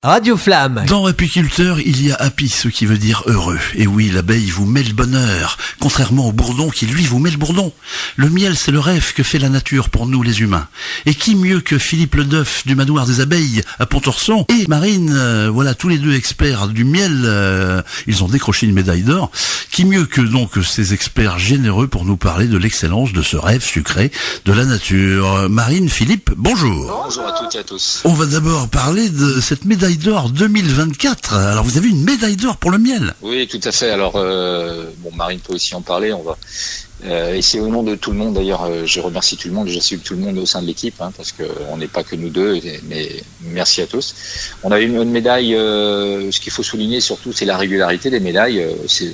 Radio Flamme. Dans apiculteur, il y a api, ce qui veut dire heureux. Et oui, l'abeille vous met le bonheur, contrairement au bourdon qui, lui, vous met le bourdon. Le miel, c'est le rêve que fait la nature pour nous, les humains. Et qui mieux que Philippe Ledeuf du Manoir des Abeilles à Pontorson et Marine, voilà, tous les deux experts du miel, ils ont décroché une médaille d'or. Qui mieux que donc ces experts généreux pour nous parler de l'excellence de ce rêve sucré de la nature. Marine, Philippe, bonjour. Bonjour à toutes et à tous. On va d'abord parler de cette médaille d'or 2024. Alors vous avez une médaille d'or pour le miel. Oui, tout à fait. Alors, Marine peut aussi en parler. On va et c'est au nom de tout le monde. D'ailleurs, je remercie tout le monde. Je salue tout le monde au sein de l'équipe, parce que on n'est pas que nous deux. Mais merci à tous. On a une médaille. Ce qu'il faut souligner surtout, c'est la régularité des médailles.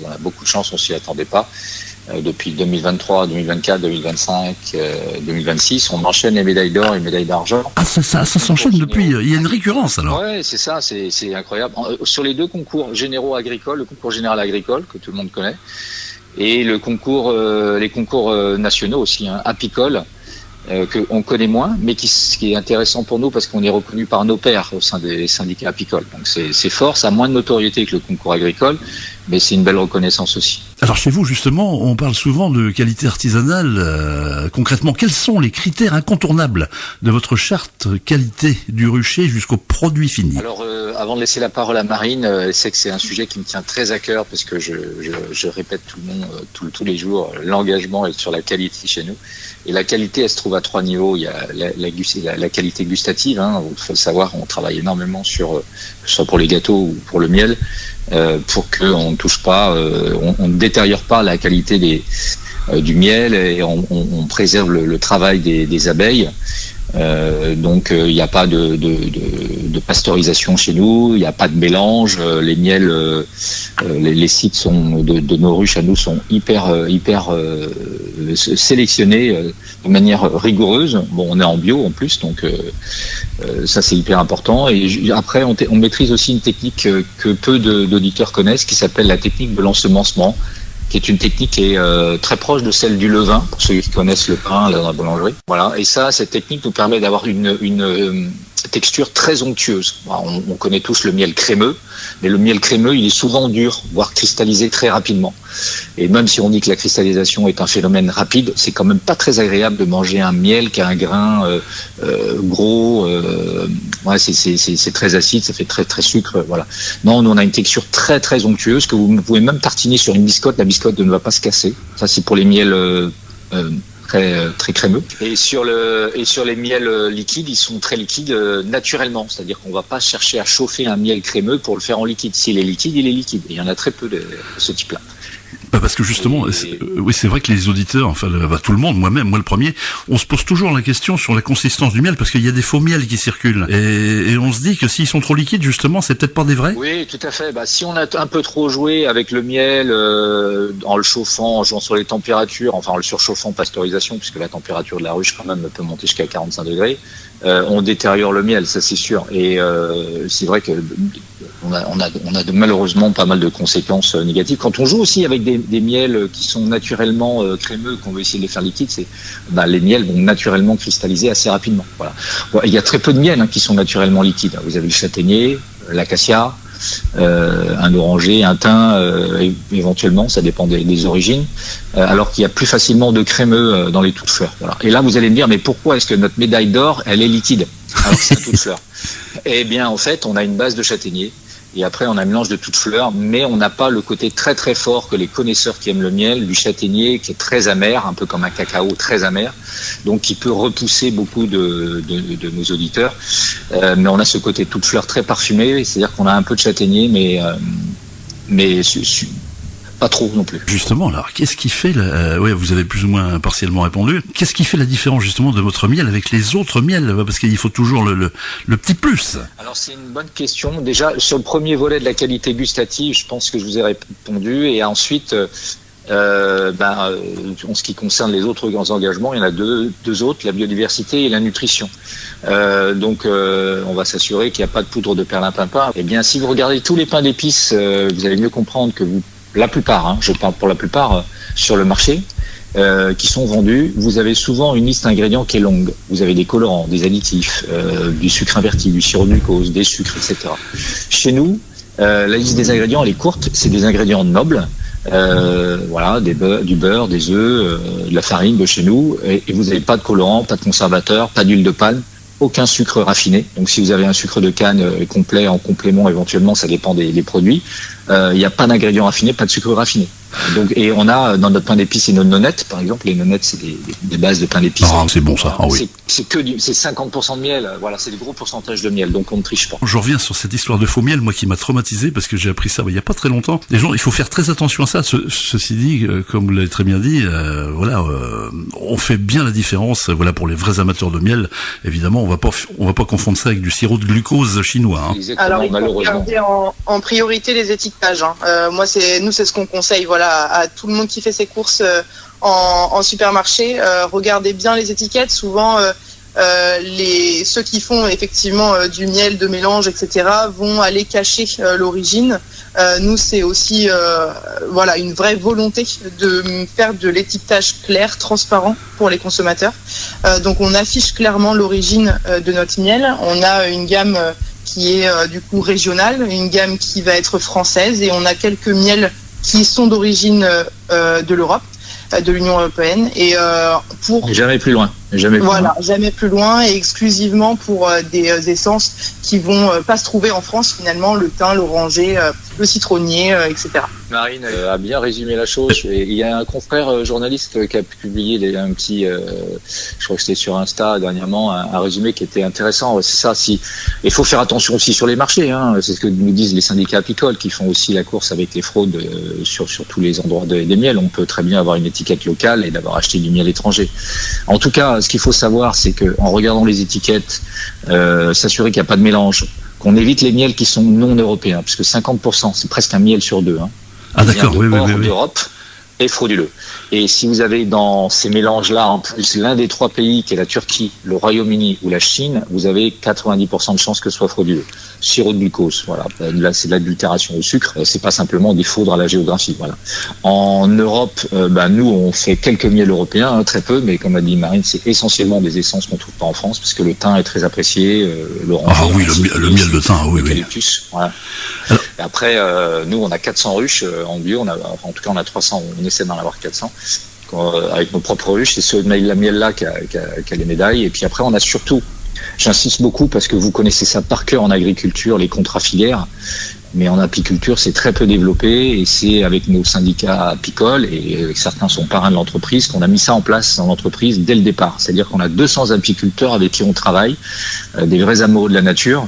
On a beaucoup de chance. On s'y attendait pas. Depuis 2023, 2024, 2025, 2026, on enchaîne les médailles d'or et les médailles d'argent. Ah, ça s'enchaîne depuis. Il y a une récurrence alors. Ouais, c'est ça, c'est incroyable. Sur les deux concours généraux agricoles, le concours général agricole que tout le monde connaît, et le concours, les concours nationaux aussi, apicole, que on connaît moins, mais qui est intéressant pour nous parce qu'on est reconnu par nos pairs au sein des syndicats apicoles. Donc c'est fort, ça a moins de notoriété que le concours agricole, mais c'est une belle reconnaissance aussi. Alors chez vous, justement, on parle souvent de qualité artisanale. Concrètement, quels sont les critères incontournables de votre charte qualité du rucher jusqu'au produit fini? Alors, avant de laisser la parole à Marine, elle sait que c'est un sujet qui me tient très à cœur parce que je répète tout le monde tous les jours, l'engagement est sur la qualité chez nous. Et la qualité, elle se trouve à 3 niveaux. Il y a la qualité gustative. Il faut le savoir, on travaille énormément sur, que ce soit pour les gâteaux ou pour le miel, pour qu'on ne touche pas, on ne détériore pas la qualité du miel et on préserve le travail des abeilles. Donc il n'y a pas de pasteurisation chez nous, il n'y a pas de mélange. Les miels, les sites de nos ruches à nous sont hyper sélectionnés de manière rigoureuse. Bon, on est en bio en plus, donc ça c'est hyper important. Et après, on maîtrise aussi une technique que peu d'auditeurs connaissent, qui s'appelle la technique de l'ensemencement, qui est une technique qui est très proche de celle du levain, pour ceux qui connaissent le pain dans la boulangerie. Voilà. Et cette technique nous permet d'avoir une texture très onctueuse. On connaît tous le miel crémeux, mais le miel crémeux, il est souvent dur, voire cristallisé très rapidement. Et même si on dit que la cristallisation est un phénomène rapide, c'est quand même pas très agréable de manger un miel qui a un grain gros. C'est très acide, ça fait très très sucre. Voilà. Non, nous on a une texture très très onctueuse que vous pouvez même tartiner sur une biscotte. La biscotte ne va pas se casser. Ça c'est pour les miels très crémeux. Et sur les miels liquides, ils sont très liquides naturellement. C'est-à-dire qu'on va pas chercher à chauffer un miel crémeux pour le faire en liquide. S'il est liquide, il est liquide. Et il y en a très peu de ce type-là. Parce que justement, oui, c'est vrai que les auditeurs, tout le monde, moi le premier, on se pose toujours la question sur la consistance du miel, parce qu'il y a des faux miels qui circulent. Et on se dit que s'ils sont trop liquides, justement, c'est peut-être pas des vrais. Oui, tout à fait. Si on a un peu trop joué avec le miel, en le chauffant, en jouant sur les températures, en le surchauffant, pasteurisation, puisque la température de la ruche quand même peut monter jusqu'à 45 degrés, on détériore le miel, ça c'est sûr. Et c'est vrai que on a malheureusement pas mal de conséquences négatives. Quand on joue aussi avec des miels qui sont naturellement crémeux, qu'on veut essayer de les faire liquides, les miels vont naturellement cristalliser assez rapidement. Voilà. Bon, il y a très peu de miels qui sont naturellement liquides. Vous avez le châtaignier, l'acacia, un oranger, un thym, éventuellement, ça dépend des origines, alors qu'il y a plus facilement de crémeux dans les toutes fleurs. Voilà. Et là, vous allez me dire, mais pourquoi est-ce que notre médaille d'or, elle est liquide alors que c'est un toute fleur? Eh bien, en fait, on a une base de châtaignier. Et après, on a un mélange de toutes fleurs, mais on n'a pas le côté très très fort que les connaisseurs qui aiment le miel, du châtaignier qui est très amer, un peu comme un cacao très amer, donc qui peut repousser beaucoup de nos auditeurs. Mais on a ce côté toute fleur très parfumé, c'est-à-dire qu'on a un peu de châtaignier, mais pas trop non plus. Justement, alors, qu'est-ce qui fait vous avez plus ou moins partiellement répondu. Qu'est-ce qui fait la différence justement de votre miel avec les autres miels? Parce qu'il faut toujours le petit plus. Alors c'est une bonne question. Déjà, sur le premier volet de la qualité gustative, je pense que je vous ai répondu. Et ensuite, en ce qui concerne les autres grands engagements, il y en a deux autres, la biodiversité et la nutrition. Donc on va s'assurer qu'il n'y a pas de poudre de perlimpinpin. Eh bien, si vous regardez tous les pains d'épices, vous allez mieux comprendre que la plupart, je parle pour la plupart, sur le marché, qui sont vendus, vous avez souvent une liste d'ingrédients qui est longue. Vous avez des colorants, des additifs, du sucre inverti, du sirop de glucose, des sucres, etc. Chez nous, la liste des ingrédients, elle est courte. C'est des ingrédients nobles. Voilà, du beurre, des œufs, de la farine de chez nous. Et vous n'avez pas de colorant, pas de conservateur, pas d'huile de palme. Aucun sucre raffiné. Donc si vous avez un sucre de canne complet en complément éventuellement, ça dépend des produits. Il n'y a pas d'ingrédients raffinés, pas de sucre raffiné. Donc, et on a dans notre pain d'épices et nos nonettes, par exemple, les nonettes c'est des bases de pain d'épices. Ah, c'est bon ça. Ah, oui. C'est 50% de miel. Voilà, c'est des gros pourcentages de miel, donc on ne triche pas. Je reviens sur cette histoire de faux miel, moi qui m'a traumatisé parce que j'ai appris ça il y a pas très longtemps. Les gens, il faut faire très attention à ça. Ceci dit, comme vous l'avez très bien dit, on fait bien la différence. Voilà, pour les vrais amateurs de miel, évidemment, on va pas confondre ça avec du sirop de glucose chinois. Hein. Exactement, alors, il faut malheureusement. regarder en priorité les étiquetages. Moi, c'est ce qu'on conseille. Voilà, à tout le monde qui fait ses courses en supermarché, regardez bien les étiquettes. Souvent, ceux qui font effectivement du miel de mélange, etc., vont aller cacher l'origine. Nous, c'est aussi une vraie volonté de faire de l'étiquetage clair, transparent pour les consommateurs. Donc, on affiche clairement l'origine de notre miel. On a une gamme qui est du coup régionale, une gamme qui va être française, et on a quelques miels qui sont d'origine de l'Europe, de l'Union européenne, et jamais plus loin. Jamais plus loin, et exclusivement pour des essences qui vont pas se trouver en France finalement, le thym, l'oranger, le citronnier, etc. Marine a bien résumé la chose. Et il y a un confrère journaliste qui a publié un petit, je crois que c'était sur Insta dernièrement, un résumé qui était intéressant. C'est ça. Il faut faire attention aussi sur les marchés. Hein. C'est ce que nous disent les syndicats apicoles qui font aussi la course avec les fraudes sur tous les endroits des miels. On peut très bien avoir une étiquette locale et d'avoir acheté du miel étranger. En tout cas, ce qu'il faut savoir, c'est que en regardant les étiquettes, s'assurer qu'il n'y a pas de mélange, qu'on évite les miels qui sont non européens, puisque 50%, c'est presque un miel sur deux. Hein. Ah d'accord, oui. D'Europe est frauduleux. Et si vous avez dans ces mélanges-là, en plus, l'un des trois pays, qui est la Turquie, le Royaume-Uni ou la Chine, vous avez 90% de chances que ce soit frauduleux. Sirop de glucose, voilà. Là, c'est de l'adultération au sucre. C'est pas simplement des faudres à la géographie, voilà. En Europe, nous, on fait quelques miels européens, hein, très peu, mais comme a dit Marine, c'est essentiellement des essences qu'on trouve pas en France, parce que le thym est très apprécié, l'oranger. Ah oui, le miel de thym, oui. Voilà. Et après, nous, on a 400 ruches en bio. En tout cas, on a 300. On essaie d'en avoir 400 avec nos propres ruches. C'est ce miel-là qui a les médailles. Et puis après, on a surtout, j'insiste beaucoup parce que vous connaissez ça par cœur en agriculture, les contrats filières. Mais en apiculture, c'est très peu développé, et c'est avec nos syndicats apicoles, et certains sont parrains de l'entreprise, qu'on a mis ça en place dans l'entreprise dès le départ. C'est-à-dire qu'on a 200 apiculteurs avec qui on travaille, des vrais amoureux de la nature,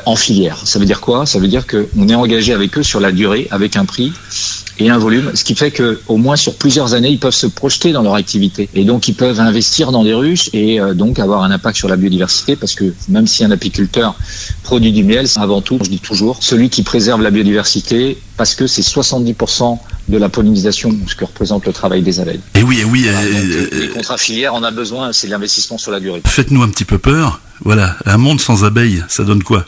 en filière. Ça veut dire quoi? Ça veut dire qu'on est engagé avec eux sur la durée, avec un prix et un volume, ce qui fait que au moins sur plusieurs années, ils peuvent se projeter dans leur activité, et donc ils peuvent investir dans des ruches et donc avoir un impact sur la biodiversité, parce que même si un apiculteur produit du miel, c'est avant tout, je dis toujours, celui qui préserve la biodiversité, parce que c'est 70% de la pollinisation, ce que représente le travail des abeilles. Et oui. Les contrats filières, on a besoin, c'est de l'investissement sur la durée. Faites-nous un petit peu peur. Voilà, un monde sans abeilles, ça donne quoi?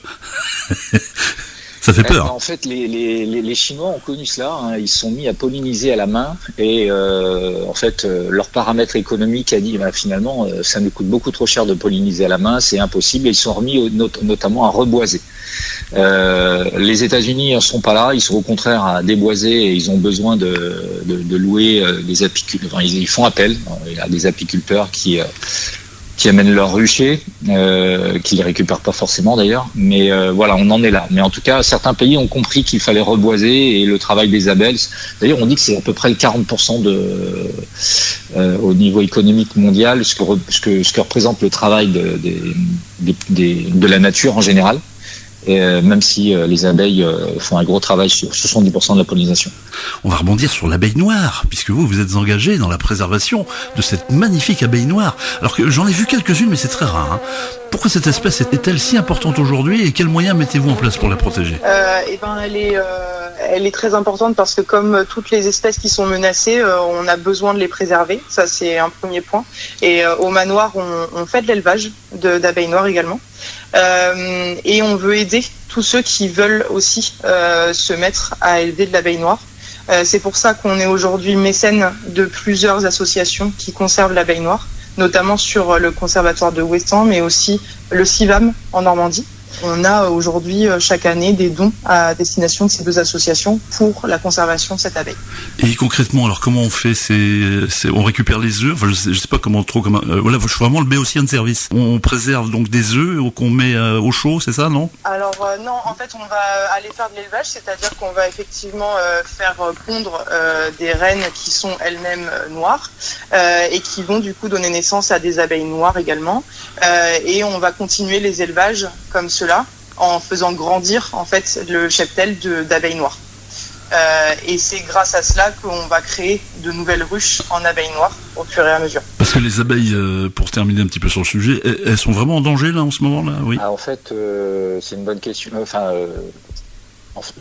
Ça fait peur. En fait, les Chinois ont connu cela. Hein. Ils se sont mis à polliniser à la main, et en fait, leur paramètre économique a dit finalement, ça nous coûte beaucoup trop cher de polliniser à la main, c'est impossible. Et ils sont remis notamment à reboiser. Les États-Unis ne sont pas là. Ils sont au contraire à déboiser, et ils ont besoin de louer des apiculteurs. Enfin, ils font appel à des apiculteurs qui amènent leurs ruchers, qui les récupèrent pas forcément d'ailleurs, mais voilà, on en est là. Mais en tout cas, certains pays ont compris qu'il fallait reboiser, et le travail des abeilles, d'ailleurs on dit que c'est à peu près le 40% au niveau économique mondial, ce que représente le travail de la nature en général. Et même si les abeilles font un gros travail sur 70% de la pollinisation. On va rebondir sur l'abeille noire, puisque vous êtes engagé dans la préservation de cette magnifique abeille noire. Alors que j'en ai vu quelques-unes, mais c'est très rare. Hein. Pourquoi cette espèce est-elle si importante aujourd'hui, et quels moyens mettez-vous en place pour la protéger? Elle est très importante parce que, comme toutes les espèces qui sont menacées, on a besoin de les préserver. Ça, c'est un premier point. Et au manoir, on fait de l'élevage d'abeilles noires également. Et on veut aider tous ceux qui veulent aussi se mettre à élever de l'abeille noire. C'est pour ça qu'on est aujourd'hui mécène de plusieurs associations qui conservent l'abeille noire, notamment sur le conservatoire de Ouessant, mais aussi le CIVAM en Normandie. On a aujourd'hui chaque année des dons à destination de ces deux associations pour la conservation de cette abeille. Et concrètement, alors comment on fait? On récupère les œufs. Enfin, je sais pas comment trop. Voilà, je suis vraiment le Béotien de service. On préserve donc des œufs qu'on met au chaud, c'est ça, non? Alors non, en fait, on va aller faire de l'élevage, c'est-à-dire qu'on va effectivement faire pondre des reines qui sont elles-mêmes noires et qui vont du coup donner naissance à des abeilles noires également. Et on va continuer les élevages comme cela en faisant grandir en fait le cheptel d'abeilles noires. Et c'est grâce à cela qu'on va créer de nouvelles ruches en abeilles noires au fur et à mesure. Parce que les abeilles, pour terminer un petit peu sur le sujet, elles sont vraiment en danger là en ce moment-là, oui. En fait, c'est une bonne question. Enfin,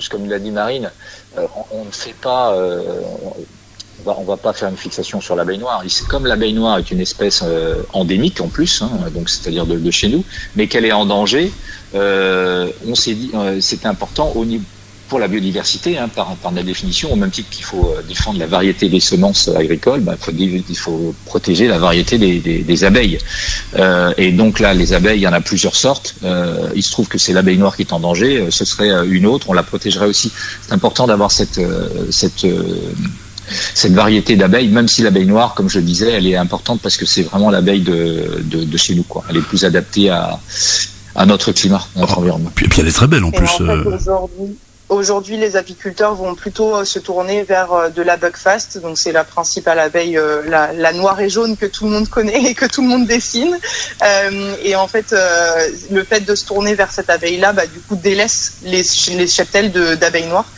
comme l'a dit Marine, on ne fait pas. On va pas faire une fixation sur l'abeille noire. Comme l'abeille noire est une espèce endémique en plus, donc c'est-à-dire de chez nous, mais qu'elle est en danger, on s'est dit c'est important au niveau pour la biodiversité, par la définition, au même titre qu'il faut défendre la variété des semences agricoles, il faut protéger la variété des abeilles. Et donc là, les abeilles, il y en a plusieurs sortes. Il se trouve que c'est l'abeille noire qui est en danger. Ce serait une autre, on la protégerait aussi. C'est important d'avoir cette variété d'abeilles, même si l'abeille noire, comme je le disais, elle est importante parce que c'est vraiment l'abeille de chez nous, quoi. Elle est plus adaptée à notre climat, à notre environnement. Puis elle est très belle en plus. En fait, aujourd'hui, les apiculteurs vont plutôt se tourner vers de la buckfast, donc c'est la principale abeille, la noire et jaune que tout le monde connaît et que tout le monde dessine. Et en fait, le fait de se tourner vers cette abeille-là, du coup, délaisse les cheptels d'abeilles noires.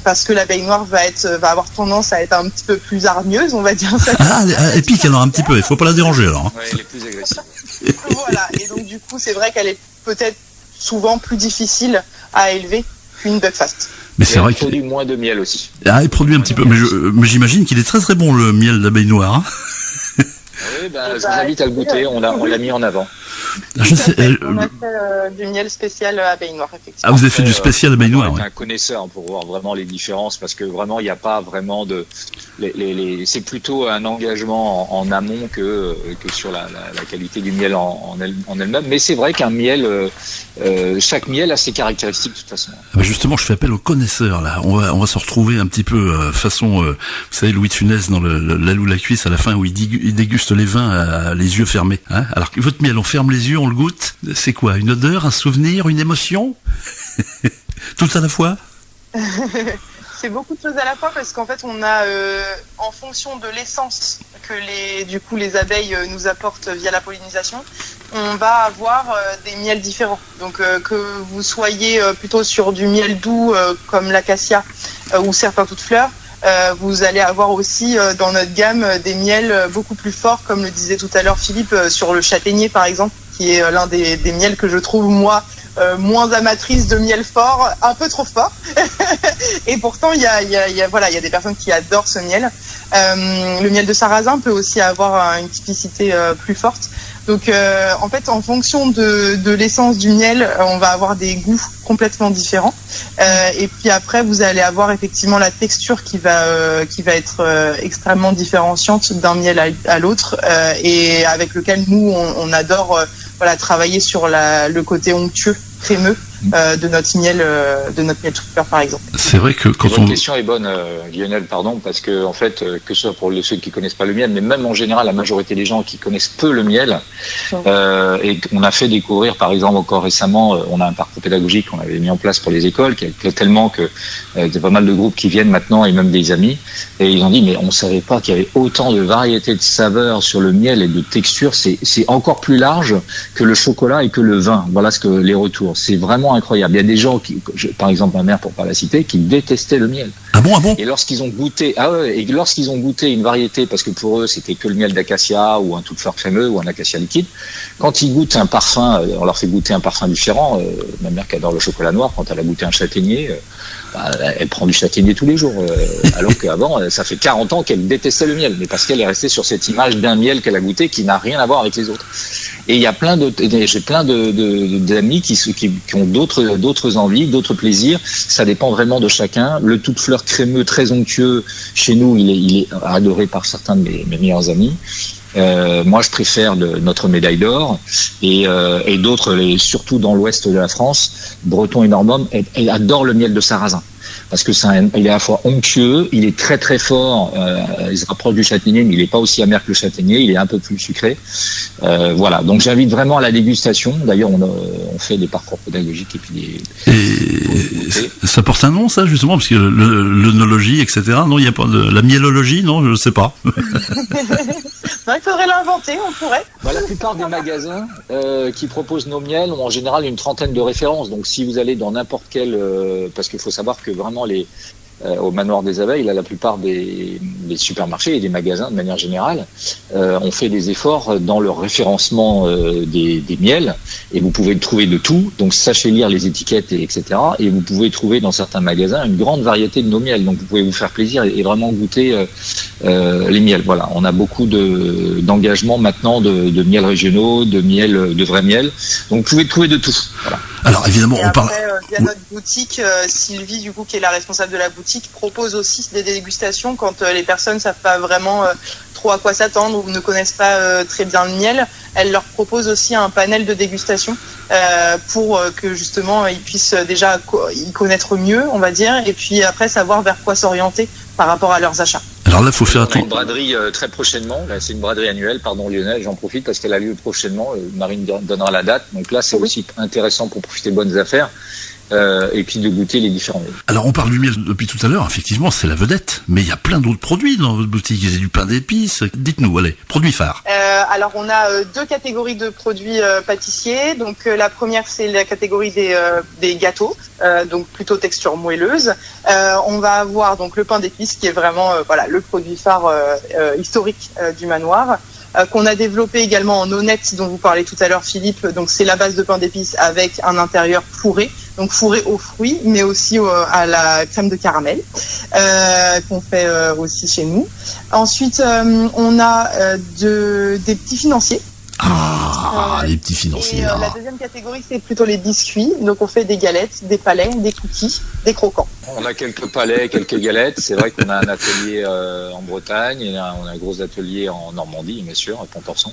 Parce que l'abeille noire va avoir tendance à être un petit peu plus hargneuse, on va dire ça. Elle pique alors un petit peu, il faut pas la déranger alors. Ouais, elle est plus agressive. Voilà, et donc du coup, c'est vrai qu'elle est peut-être souvent plus difficile à élever qu'une buckfast. Mais c'est vrai qu'il produit moins de miel aussi. Il produit un petit peu, mais j'imagine qu'il est très très bon le miel d'abeille noire. Hein. Oui, je vous invite à le goûter, on l'a mis en avant. On a fait du miel spécial abeille noire, effectivement. Ah, vous avez fait du spécial abeille noire, oui. Un connaisseur pour voir vraiment les différences, parce que vraiment, il n'y a pas vraiment de... c'est plutôt un engagement en amont que sur la qualité du miel en elle-même. Mais c'est vrai qu'un miel, chaque miel a ses caractéristiques de toute façon. Justement, je fais appel aux connaisseurs, là. On va se retrouver un petit peu façon, vous savez, Louis de Funès dans l'aile ou la cuisse à la fin où il déguste les vins les yeux fermés. Hein, alors que votre miel, on ferme les yeux, on le goûte. C'est quoi? Une odeur, un souvenir, une émotion? Tout à la fois? C'est beaucoup de choses à la fois parce qu'en fait, on a, en fonction de l'essence que les abeilles nous apportent via la pollinisation, on va avoir des miels différents. Donc, que vous soyez plutôt sur du miel doux comme l'acacia ou certains toutes fleurs, vous allez avoir aussi dans notre gamme des miels beaucoup plus forts, comme le disait tout à l'heure Philippe, sur le châtaignier par exemple, qui est l'un des miels que je trouve moi moins amatrice de miel fort, un peu trop fort. Et pourtant il y a des personnes qui adorent ce miel. Le miel de sarrasin peut aussi avoir une typicité plus forte. Donc en fait, en fonction de l'essence du miel, on va avoir des goûts complètement différents. Et puis après, vous allez avoir effectivement la texture qui va être extrêmement différenciante d'un miel à l'autre, et avec lequel nous on adore travailler sur le côté onctueux, crémeux de notre miel souffleur par exemple. C'est vrai que quand votre question est bonne, Lionel, pardon, parce que en fait, que ce soit pour ceux qui connaissent pas le miel, mais même en général la majorité des gens qui connaissent peu le miel, et on a fait découvrir, par exemple, encore récemment, on a un parcours pédagogique qu'on avait mis en place pour les écoles, qui a plaît tellement que il y a pas mal de groupes qui viennent maintenant et même des amis, et ils ont dit mais on savait pas qu'il y avait autant de variétés de saveurs sur le miel et de textures. C'est encore plus large que le chocolat et que le vin. Voilà les retours. C'est vraiment incroyable. Il y a des gens par exemple ma mère pour pas la citer, qui détestaient le miel. Ah bon? Et lorsqu'ils ont goûté, une variété, parce que pour eux c'était que le miel d'acacia ou un tout fleur crémeux ou un acacia liquide, quand ils goûtent un parfum, on leur fait goûter un parfum différent. Ma mère qui adore le chocolat noir, quand elle a goûté un châtaignier, elle prend du châtaignier tous les jours, alors qu'avant ça fait 40 ans qu'elle détestait le miel, mais parce qu'elle est restée sur cette image d'un miel qu'elle a goûté qui n'a rien à voir avec les autres. Et il y a j'ai plein d'amis qui ont d'autres envies, d'autres plaisirs. Ça dépend vraiment de chacun. Le tout de fleur crémeux, très onctueux, chez nous, il est adoré par certains de mes meilleurs amis. Moi, je préfère notre médaille d'or et d'autres, surtout dans l'ouest de la France, bretons et normands, adorent le miel de sarrasin. Parce que il est à la fois onctueux, il est très très fort, il se rapproche du châtaignier, mais il n'est pas aussi amer que le châtaignier, il est un peu plus sucré. Voilà, donc j'invite vraiment à la dégustation. D'ailleurs, on fait des parcours pédagogiques et puis ça porte un nom, ça, justement, parce que l'œnologie, etc. Non, il n'y a pas la miellologie, non, je ne sais pas. Non, il faudrait l'inventer, on pourrait. La plupart des magasins qui proposent nos miels ont en général une trentaine de références. Donc si vous allez dans n'importe quel... parce qu'il faut savoir que vraiment au Manoir des Abeilles, là, la plupart des supermarchés et des magasins de manière générale ont fait des efforts dans le référencement des miels, et vous pouvez trouver de tout, donc sachez lire les étiquettes, etc. Et vous pouvez trouver dans certains magasins une grande variété de nos miels, donc vous pouvez vous faire plaisir et vraiment goûter les miels. Voilà, on a beaucoup d'engagements maintenant de miels régionaux, de vrais miels, donc vous pouvez trouver de tout. Voilà. Alors évidemment, on parle. Via notre boutique, Sylvie, du coup, qui est la responsable de la boutique, propose aussi des dégustations quand les personnes savent pas vraiment trop à quoi s'attendre ou ne connaissent pas très bien le miel. Elle leur propose aussi un panel de dégustation pour que justement ils puissent déjà y connaître mieux, on va dire, et puis après savoir vers quoi s'orienter par rapport à leurs achats. Alors là, il faut faire attention. On a une braderie très prochainement. Là, c'est une braderie annuelle, pardon Lionel, j'en profite parce qu'elle a lieu prochainement. Marine donnera la date. Donc là, c'est aussi intéressant pour profiter de bonnes affaires. Et puis de goûter les différents miels. Alors on parle du miel depuis tout à l'heure, effectivement c'est la vedette, mais il y a plein d'autres produits dans votre boutique, il y a du pain d'épices, dites-nous, allez, produits phares. Alors on a deux catégories de produits pâtissiers, donc la première c'est la catégorie des gâteaux, donc plutôt texture moelleuse. On va avoir donc le pain d'épices qui est vraiment le produit phare historique du manoir. Qu'on a développé également en honnête, dont vous parlez tout à l'heure Philippe, donc c'est la base de pain d'épices avec un intérieur fourré, donc fourré aux fruits, mais aussi à la crème de caramel, qu'on fait aussi chez nous. Ensuite, on a des petits financiers. Les petits financiers. Et la deuxième catégorie, c'est plutôt les biscuits. Donc, on fait des galettes, des palais, des cookies, des croquants. On a quelques palais, quelques galettes. C'est vrai qu'on a un atelier en Bretagne, on a un gros atelier en Normandie, bien sûr, à Pontorson.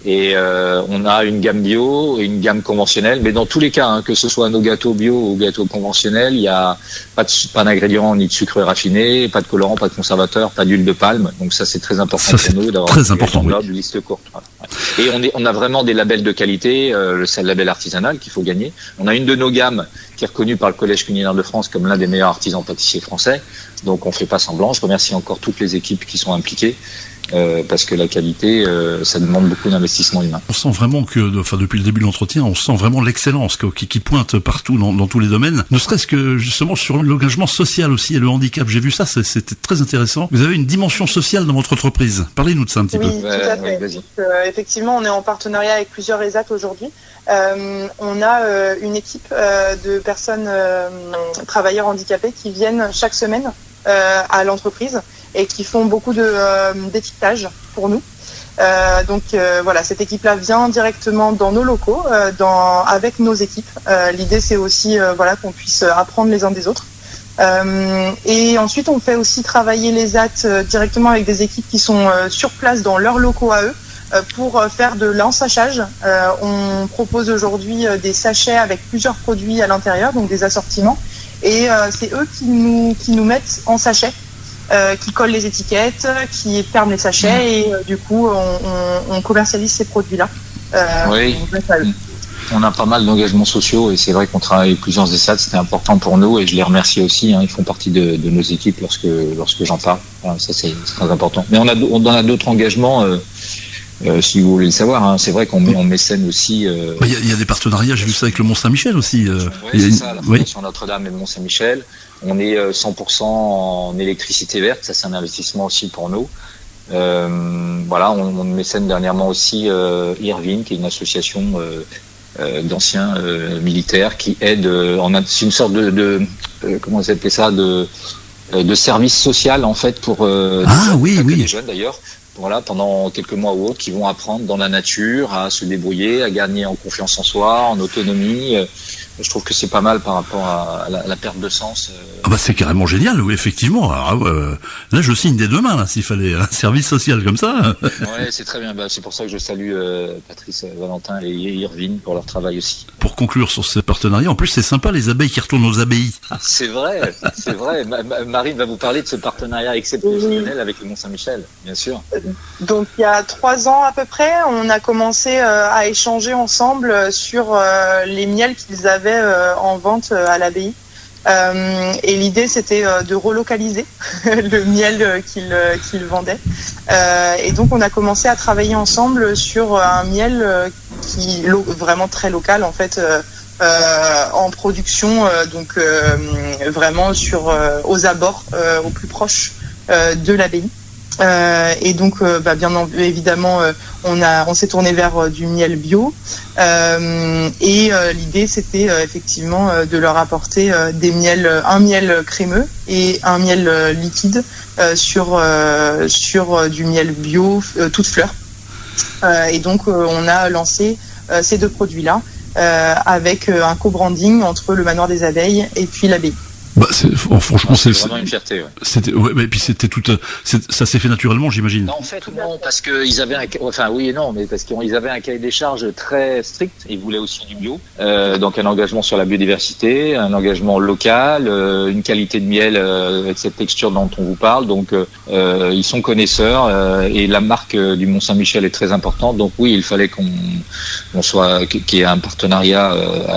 Et on a une gamme bio et une gamme conventionnelle. Mais dans tous les cas, que ce soit nos gâteaux bio ou gâteaux conventionnels, il n'y a pas d'ingrédients ni de sucre raffiné, pas de colorant, pas de conservateur, pas d'huile de palme. Donc ça, c'est très important pour nous d'avoir une liste courte. Voilà. Et on a vraiment des labels de qualité, c'est le label artisanal qu'il faut gagner. On a une de nos gammes qui est reconnue par le Collège culinaire de France comme l'un des meilleurs artisans pâtissiers français. Donc on fait pas semblant. Je remercie encore toutes les équipes qui sont impliquées. Parce que la qualité, ça demande beaucoup d'investissement humain. On sent vraiment que, depuis le début de l'entretien, on sent vraiment l'excellence qui pointe partout dans tous les domaines. Ne serait-ce que justement sur l'engagement social aussi et le handicap. J'ai vu ça, c'était très intéressant. Vous avez une dimension sociale dans votre entreprise. Parlez-nous de ça un petit peu. Oui, tout à fait. Donc, effectivement, on est en partenariat avec plusieurs ESAT aujourd'hui. On a une équipe de personnes travailleurs handicapés qui viennent chaque semaine à l'entreprise et qui font beaucoup d'étiquetage pour nous. Donc cette équipe-là vient directement dans nos locaux, avec nos équipes. L'idée, c'est aussi qu'on puisse apprendre les uns des autres. Et ensuite, on fait aussi travailler les AT directement avec des équipes qui sont sur place dans leurs locaux à eux pour faire de l'ensachage. On propose aujourd'hui des sachets avec plusieurs produits à l'intérieur, donc des assortiments. Et c'est eux qui nous mettent en sachet. Qui collent les étiquettes, qui ferment les sachets et du coup on commercialise ces produits-là. Oui. On a pas mal d'engagements sociaux et c'est vrai qu'on travaille avec plusieurs ESAT, c'était important pour nous et je les remercie aussi. Ils font partie de nos équipes lorsque j'en parle. Ça c'est très important. Mais on en a d'autres engagements. Si vous voulez le savoir, c'est vrai qu'on mécène aussi. Il y a des partenariats, j'ai vu ça avec le Mont-Saint-Michel aussi. Oui, c'est ça, la Fondation Notre-Dame et le Mont-Saint-Michel. On est 100% en électricité verte, ça c'est un investissement aussi pour nous. On mécène dernièrement aussi Irvine, qui est une association d'anciens militaires qui aide. C'est une sorte de comment vous appelez ça, de service social en fait pour les jeunes d'ailleurs. voilà, pendant quelques mois ou autres, qui vont apprendre dans la nature à se débrouiller, à gagner en confiance en soi, en autonomie. Je trouve que c'est pas mal par rapport à la perte de sens. Ah bah c'est carrément génial, oui, effectivement. Alors, là, je signe dès demain, là, s'il fallait un service social comme ça. Ouais, c'est très bien. Bah, c'est pour ça que je salue Patrice, Valentin et Irvine pour leur travail aussi. Pour conclure sur ces partenariats, en plus, c'est sympa, les abeilles qui retournent aux abbayes. C'est vrai, c'est vrai. Marine va vous parler de ce partenariat exceptionnel avec le Mont-Saint-Michel, bien sûr. Donc il y a 3 ans à peu près, on a commencé à échanger ensemble sur les miels qu'ils avaient en vente à l'abbaye. Et l'idée c'était de relocaliser le miel qu'ils vendaient. Et donc on a commencé à travailler ensemble sur un miel vraiment très local en fait. En production, donc vraiment aux abords, au plus proche de l'abbaye. Et donc, bien évidemment, on s'est tourné vers du miel bio. Et l'idée, c'était effectivement de leur apporter un miel crémeux et un miel liquide sur du miel bio, toute fleur. Et donc, on a lancé ces 2 produits-là. Avec un co-branding entre le manoir des abeilles et puis l'abbaye. Bah, franchement, c'est vraiment une fierté. Ouais. Mais puis c'était ça s'est fait naturellement, j'imagine. Non, en fait, non, parce que ils avaient oui et non, mais parce qu'ils avaient un cahier des charges très strict. Ils voulaient aussi du bio, donc un engagement sur la biodiversité, un engagement local, une qualité de miel avec cette texture dont on vous parle. Donc, ils sont connaisseurs et la marque du Mont-Saint-Michel est très importante. Donc oui, il fallait qu'il y ait un partenariat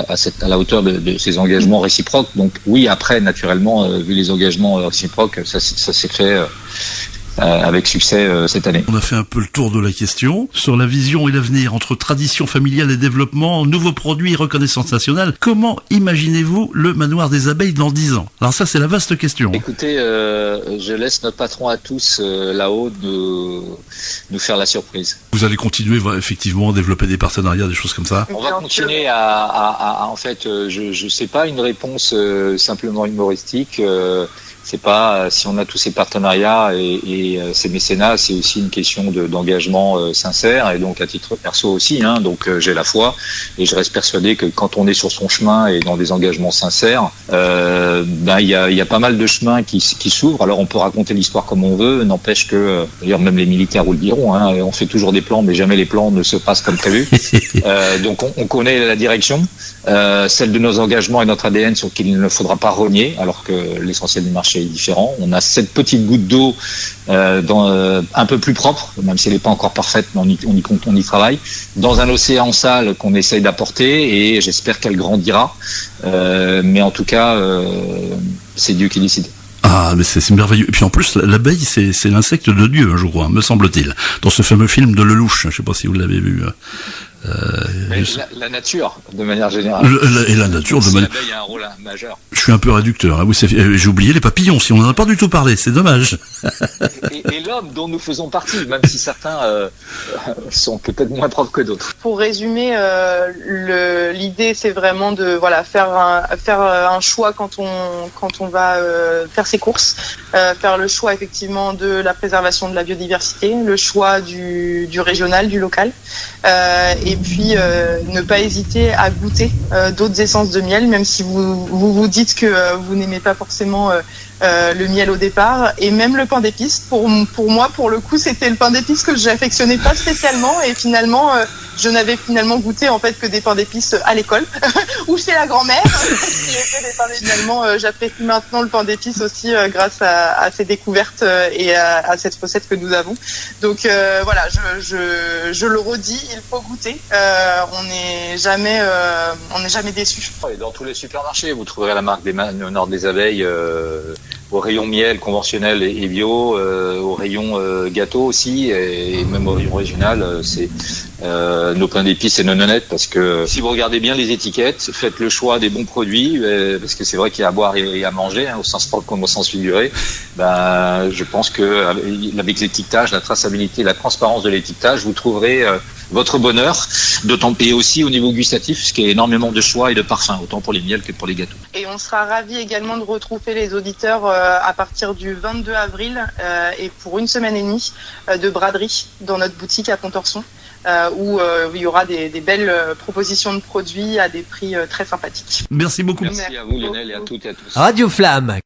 à la hauteur de ces engagements réciproques. Donc oui, après. Naturellement, vu les engagements réciproques, ça s'est fait avec succès cette année. On a fait un peu le tour de la question sur la vision et l'avenir entre tradition familiale et développement, nouveaux produits et reconnaissance nationale. Comment imaginez-vous le manoir des abeilles dans 10 ans? Alors ça, c'est la vaste question. Écoutez, je laisse notre patron à tous là-haut de nous faire la surprise. Vous allez continuer effectivement à développer des partenariats, des choses comme ça? On va continuer en fait, je sais pas une réponse simplement humoristique. C'est pas si on a tous ces partenariats et ces mécénats, c'est aussi une question d'engagement sincère et donc à titre perso aussi. Donc j'ai la foi et je reste persuadé que quand on est sur son chemin et dans des engagements sincères, il y a pas mal de chemins qui s'ouvrent. Alors on peut raconter l'histoire comme on veut, n'empêche que d'ailleurs même les militaires vous le diront. On fait toujours des plans, mais jamais les plans ne se passent comme prévu. Donc on connaît la direction, celle de nos engagements et notre ADN sur qu'il ne faudra pas renier, alors que l'essentiel du marché est différent. On a cette petite goutte d'eau un peu plus propre, même si elle n'est pas encore parfaite, mais on y travaille, dans un océan sale qu'on essaye d'apporter et j'espère qu'elle grandira. Mais en tout cas, c'est Dieu qui décide. Ah, mais c'est merveilleux. Et puis en plus, l'abeille, c'est l'insecte de Dieu, je crois, me semble-t-il, dans ce fameux film de Lelouch. Je sais pas si vous l'avez vu. La nature, de manière générale. Et la nature, de manière. L'abeille a un rôle majeur. Je suis un peu réducteur. Oui, j'ai oublié les papillons. Si on n'en a pas du tout parlé, c'est dommage. Et l'homme dont nous faisons partie, même si certains sont peut-être moins propres que d'autres. Pour résumer, l'idée c'est vraiment de faire un choix quand on va faire ses courses, faire le choix effectivement de la préservation de la biodiversité, le choix du régional, du local. Et puis ne pas hésiter à goûter d'autres essences de miel, même si vous dites que vous n'aimez pas forcément le miel au départ, et même le pain d'épices. Pour moi, pour le coup, c'était le pain d'épices que j'affectionnais pas spécialement, et finalement, je n'avais finalement goûté en fait que des pains d'épices à l'école ou chez la grand-mère. Finalement, j'apprécie maintenant le pain d'épices aussi grâce à ces découvertes et à cette recette que nous avons. Donc voilà, je le redis, il faut goûter. On n'est jamais déçu. Et dans tous les supermarchés, vous trouverez la marque des Manoirs des Abeilles. Au rayon miel conventionnel et bio, au rayon gâteau aussi, et même au rayon régional, c'est nos pains d'épices et nos nonnettes, parce que si vous regardez bien les étiquettes, faites le choix des bons produits, parce que c'est vrai qu'il y a à boire et à manger, au sens propre comme au sens figuré. Je pense que avec l'étiquetage, la traçabilité, la transparence de l'étiquetage, vous trouverez votre bonheur, d'autant et aussi au niveau gustatif, parce qu'il y a énormément de choix et de parfums, autant pour les miels que pour les gâteaux. Et on sera ravis également de retrouver les auditeurs à partir du 22 avril et pour une semaine et demie de braderie dans notre boutique à Pontorson, où il y aura des belles propositions de produits à des prix très sympathiques. Merci beaucoup. Merci à vous Lionel et à toutes et à tous. Radio Flamme